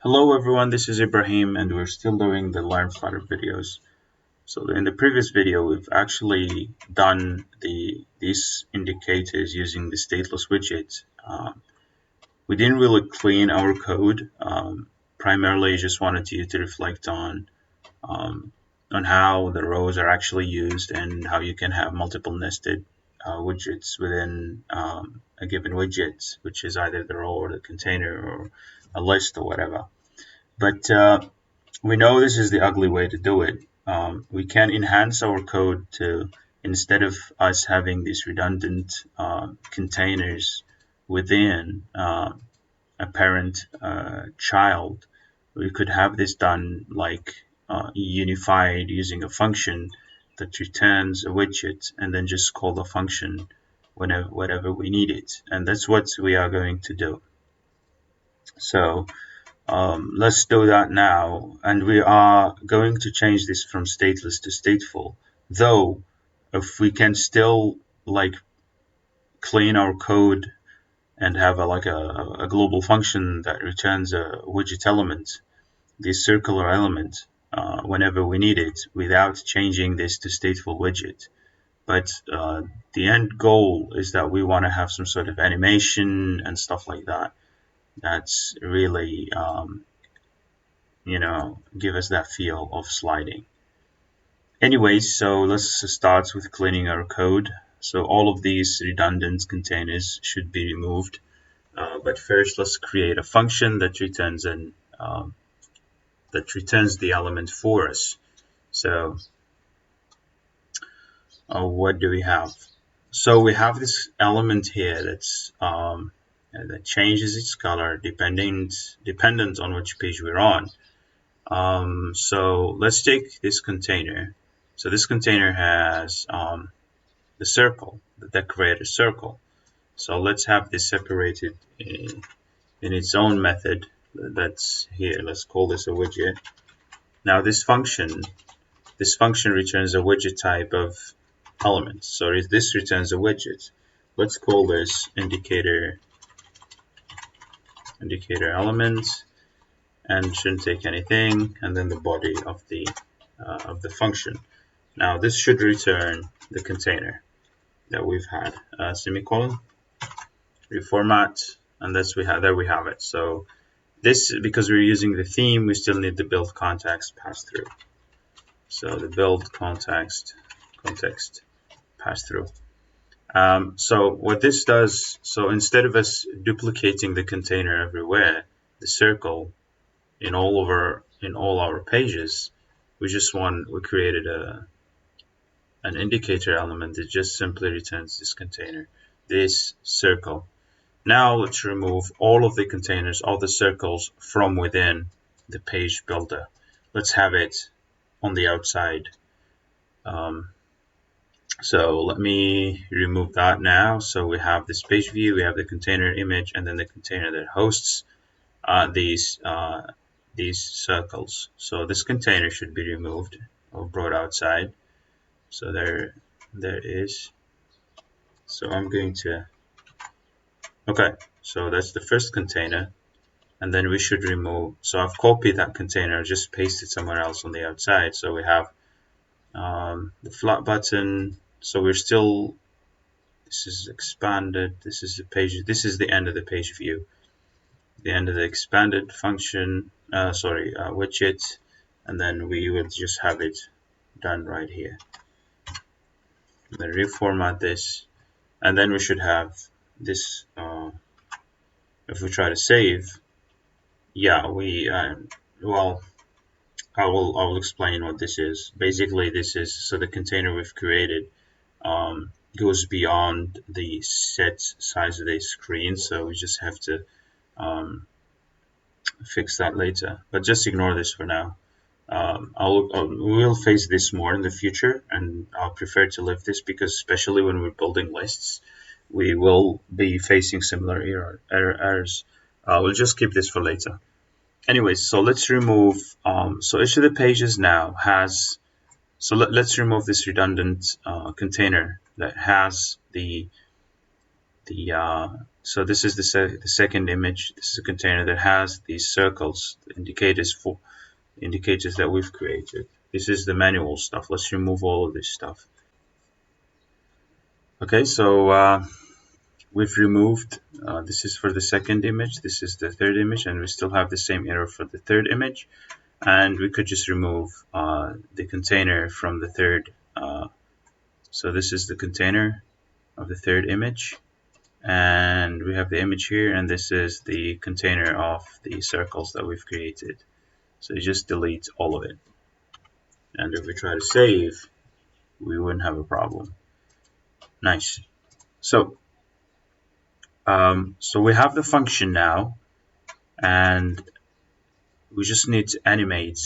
Hello everyone, this is Ibrahim and we're still doing the Learn Flutter videos. So in the previous video, we've actually done these indicators using the stateless widget. We didn't really clean our code. Primarily just wanted you to reflect um, on how the rows are actually used and how you can have multiple nested widgets within a given widget, which is either the row or the container or a list or whatever. But we know this is the ugly way to do it. We can enhance our code to, instead of us having these redundant containers within a parent child, we could have this done like unified using a function that returns a widget and then just call the function whenever we need it. And that's what we are going to do. So let's do that now, and we are going to change this from stateless to stateful. Though, if we can still like clean our code and have a global function that returns a widget element, this circular element, whenever we need it, without changing this to stateful widget. But the end goal is that we want to have some sort of animation and stuff like that. That's really give us that feel of sliding. Anyways, so let's start with cleaning our code. So all of these redundant containers should be removed. But first, let's create a function that returns the element for us. So what do we have? So we have this element here that changes its color dependent on which page we're on. So let's take this container. So this container has the circle, the decorator circle. So let's have this separated in its own method that's here. Let's call this a widget. Now this function returns a widget type of element. So this returns a widget. Let's call this indicator element, and shouldn't take anything, and then the body of the function. Now this should return the container that we've had. Semicolon, reformat, and there we have it. So this, because we're using the theme, we still need the build context pass through. So the build context pass through. So what this does, so instead of us duplicating the container everywhere, the circle in all our pages, we created an indicator element that just simply returns this container, this circle. Now let's remove all of the containers, all the circles from within the page builder. Let's have it on the outside. So let me remove that now. So we have this page view, we have the container image, and then the container that hosts these circles. So this container should be removed or brought outside. So there is. So I'm going to, okay, so that's the first container, and then we should remove, so I've copied that container, just paste it somewhere else on the outside. So we have the flat button. So we're still, this is expanded, this is the page, this is the end of the page view, the end of the expanded function, widget, and then we will just have it done right here. And then reformat this, and then we should have this. If we try to save, yeah, well, I will explain what this is. Basically, this is, so the container we've created goes beyond the set size of the screen, so we just have to fix that later, but just ignore this for now. We will face this more in the future, and I'll prefer to leave this because, especially when we're building lists, we will be facing similar errors. We'll just keep this for later. Anyways, so let's remove, so each of the pages now has, so let's remove this redundant container that has the So this is the second image. This is a container that has these circles, the indicators that we've created. This is the manual stuff. Let's remove all of this stuff. Okay, so we've removed, this is for the second image, this is the third image, and we still have the same error for the third image. And we could just remove the container from the third. So this is the container of the third image. And we have the image here, and this is the container of the circles that we've created. So you just delete all of it. And if we try to save, we wouldn't have a problem. Nice. So we have the function now, and we just need to animate.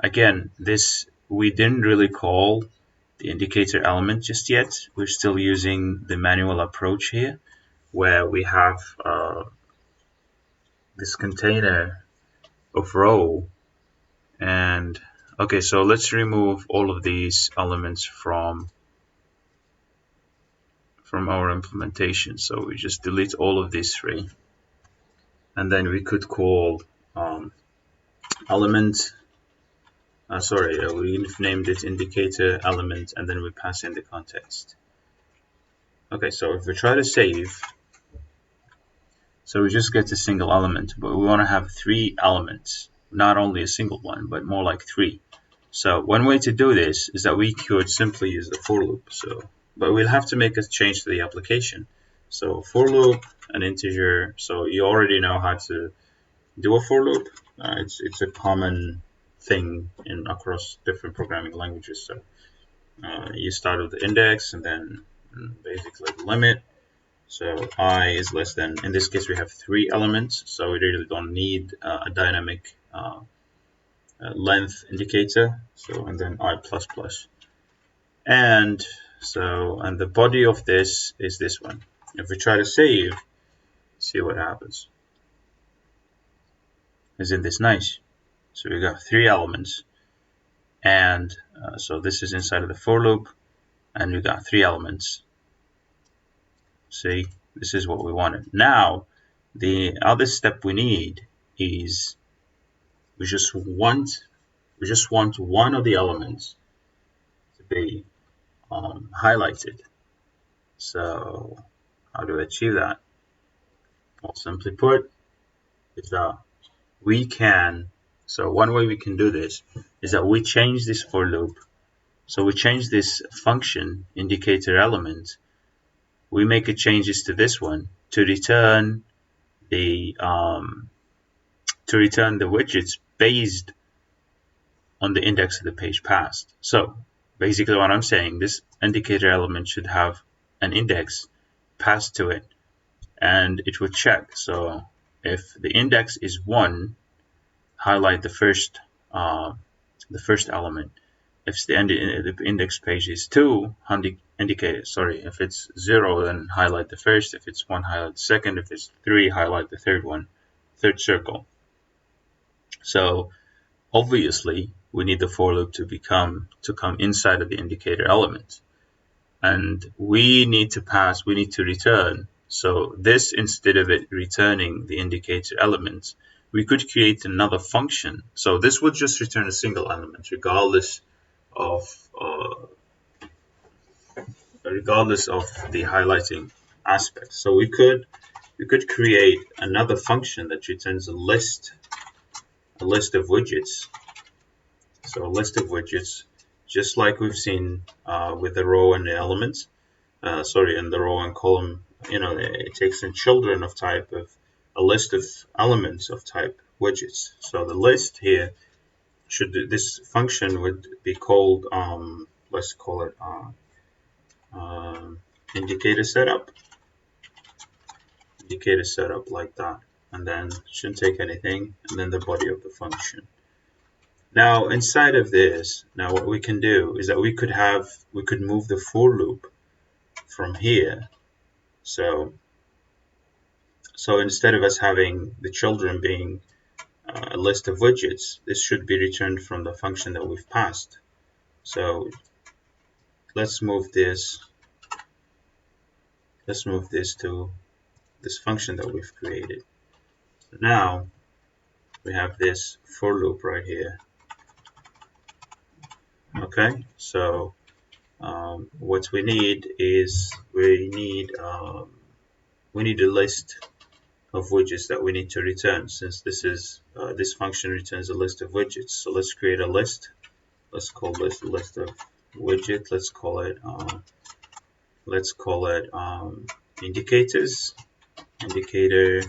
Again, this we didn't really call the indicator element just yet. We're still using the manual approach here, where we have this container of row. And okay, so let's remove all of these elements from our implementation. So we just delete all of these three, and then we could call element. We've named it indicator element, and then we pass in the context. Okay, so if we try to save, so we just get a single element, but we want to have 3 elements, not only a single one, but more like 3. So one way to do this is that we could simply use the for loop. But we'll have to make a change to the application. So for loop, an integer. So you already know how to do a for loop. It's a common thing across different programming languages. So you start with the index and then basically the limit. So I is less than, in this case we have 3 elements, so we really don't need a dynamic length indicator. So and then I++. And the body of this is this one. If we try to save, see what happens. Isn't this nice? So we got 3 elements, and so this is inside of the for loop, and we got 3 elements. See, this is what we wanted. Now, the other step we need is we just want one of the elements to be highlighted. So how do we achieve that? Well, simply put, is that we can. So one way we can do this is that we change this for loop. So we change this function indicator element. We make a changes to this one to return the widgets based on the index of the page passed. So basically what I'm saying, this indicator element should have an index passed to it, and it would check. So if the index is 1, highlight the first element. If the index page is 2, indicate, if it's 0, then highlight the first. If it's 1, highlight the second. If it's 3, highlight the third circle. So obviously we need the for loop to come inside of the indicator element, and we need to return. So this, instead of it returning the indicator element, we could create another function. So this would just return a single element regardless of the highlighting aspect. So we could create another function that returns a list of widgets. So a list of widgets, just like we've seen with the row and the elements. In the row and column, it takes in children of type of a list of elements of type widgets. So the list here this function would be called, let's call it indicator setup like that, and then shouldn't take anything, and then the body of the function. Now inside of this, what we can do is that we could move the for loop from here. So instead of us having the children being a list of widgets, this should be returned from the function that we've passed. So let's move this let's move this to this function that we've created. Now we have this for loop right here. Okay, so what we need is we need a list of widgets that we need to return, since this function returns a list of widgets. So let's create a list. Let's call this a list of widget. Let's call it indicators, indicator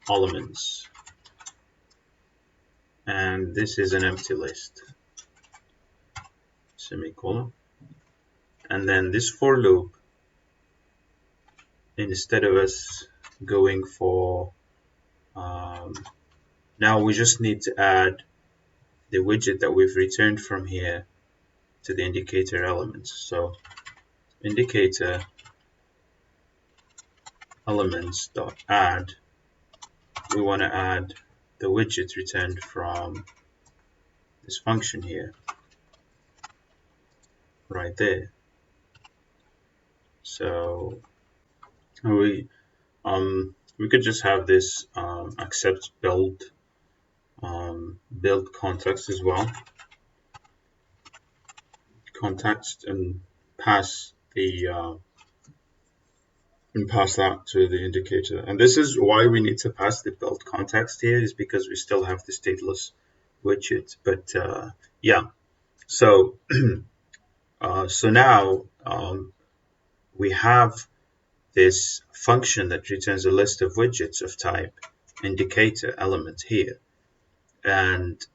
elements, and this is an empty list, semicolon. And then this for loop, instead of us going for now we just need to add the widget that we've returned from here to the indicator elements. So indicator elements dot add, we want to add the widget returned from this function here, right there. So we could just have this accept build context as well, context, and pass that to the indicator. And this is why we need to pass the build context here, is because we still have the stateless widget. But yeah, so so now we have this function that returns a list of widgets of type indicator element here, and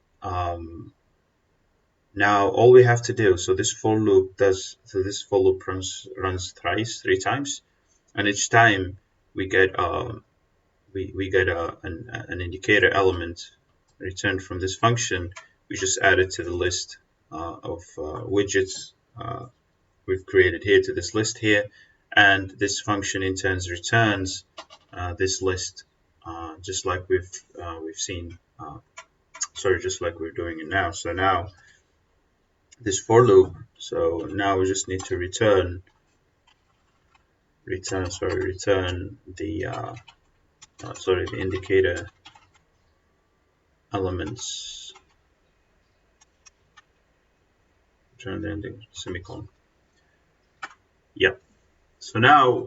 now all we have to do, so this for loop runs three times, and each time we get an indicator element returned from this function. We just add it to the list of widgets we've created here, to this list here, and this function in turn returns this list, just like we've seen. Just like we're doing it now. So now this for loop. So now we just need to return the the indicator elements. Return the semicolon. Yep. So now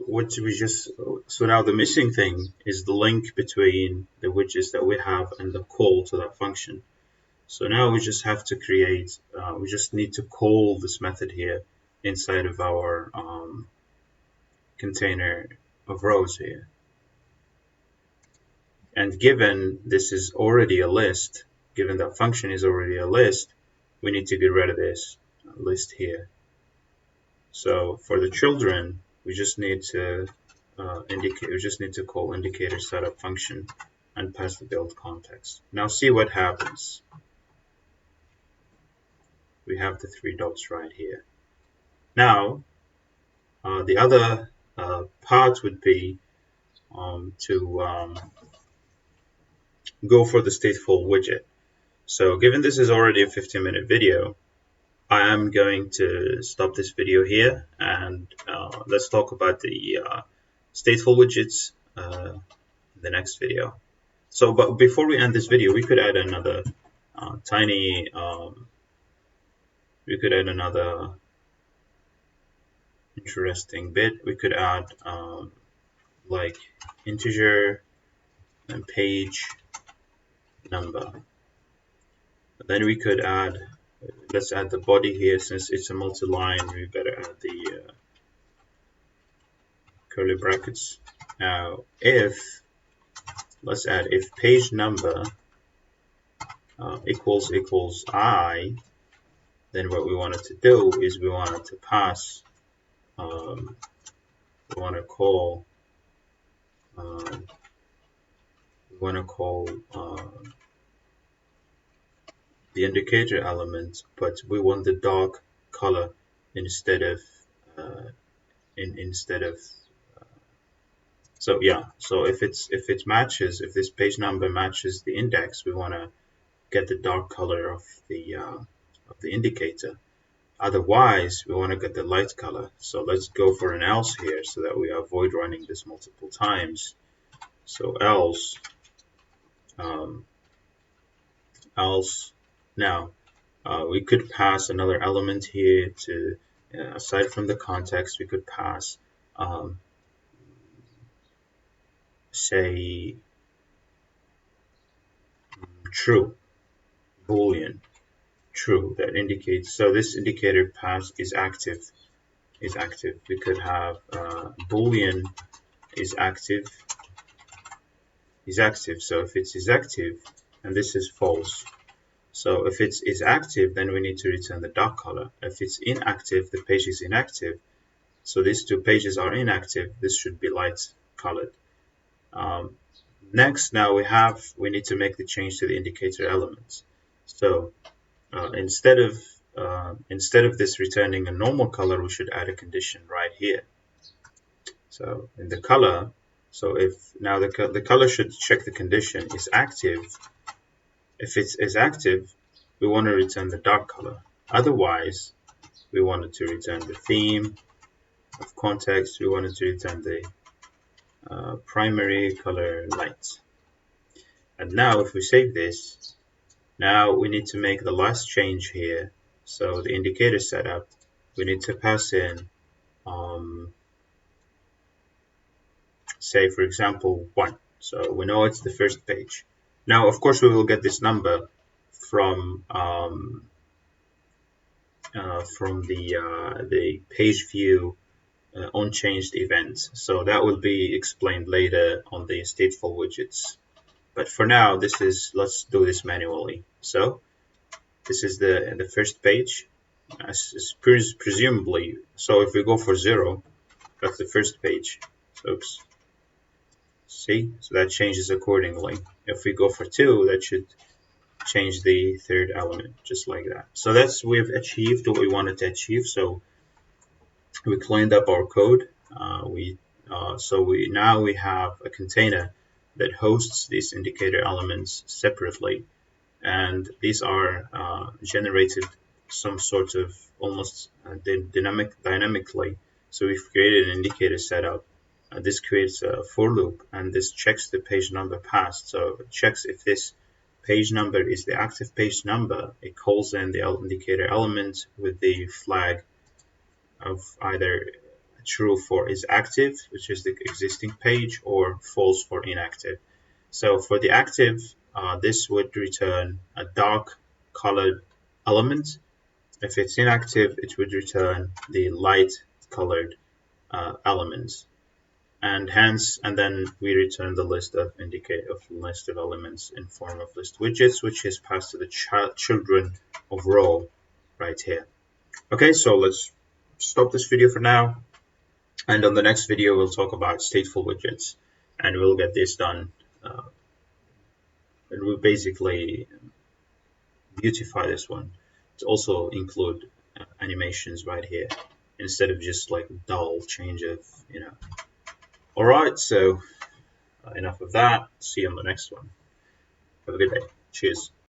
the missing thing is the link between the widgets that we have and the call to that function. So now we just have to create, we just need to call this method here inside of our container of rows here. And given this is already a list, given that function is already a list, we need to get rid of this list here. So for the children, we just need to call indicator setup function and pass the build context. Now see what happens. We have the 3 dots right here. Now the other part would be to go for the stateful widget. So given this is already a 15-minute video, I am going to stop this video here, and let's talk about the stateful widgets in the next video. So, but before we end this video, we could add another interesting bit. We could add like integer and page number. Then we could add, let's add the body here. Since it's a multi-line, we better add the curly brackets. Now let's add if page number equals I, then what we wanted to do is we wanted to pass, we want to call the indicator element, but we want the dark color instead of so yeah. So if this page number matches the index, we want to get the dark color of the indicator. Otherwise, we want to get the light color. So let's go for an else here so that we avoid running this multiple times. So else, um, else. Now, we could pass another element here to, aside from the context, we could pass, say, true, Boolean, true, that indicates, so this indicator pass is active, We could have Boolean is active, So if it is active, and this is false, so if it is active, then we need to return the dark color. If it's inactive, the page is inactive. So these two pages are inactive. This should be light colored. Next, now we need to make the change to the indicator elements. So instead of this returning a normal color, we should add a condition right here. So in the color, so if now the color should check the condition is active. If it is active, we want to return the dark color. Otherwise, we wanted to return the theme of context. We wanted to return the primary color light. And now if we save this, now we need to make the last change here. So the indicator setup, we need to pass in, say for example 1. So we know it's the first page. Now of course we will get this number from the page view unchanged events. So that will be explained later on the stateful widgets. But for now, let's do this manually. So this is the first page, presumably. So if we go for 0, that's the first page. Oops. See, so that changes accordingly. If we go for 2, that should change the third element, just like that. So we've achieved what we wanted to achieve. So we cleaned up our code. Now we have a container that hosts these indicator elements separately, and these are generated some sort of almost dynamically. So we've created an indicator setup. This creates a for loop, and this checks the page number passed. So it checks if this page number is the active page number. It calls in the indicator element with the flag of either true for is active, which is the existing page, or false for inactive. So for the active, this would return a dark colored element. If it's inactive, it would return the light colored elements. And then we return the list of elements in form of list widgets, which is passed to the children of row right here. Okay, so let's stop this video for now, and on the next video we'll talk about stateful widgets, and we'll get this done. And we'll basically beautify this one to also include animations right here instead of just like dull change of, Alright, so enough of that. See you on the next one. Have a good day. Cheers.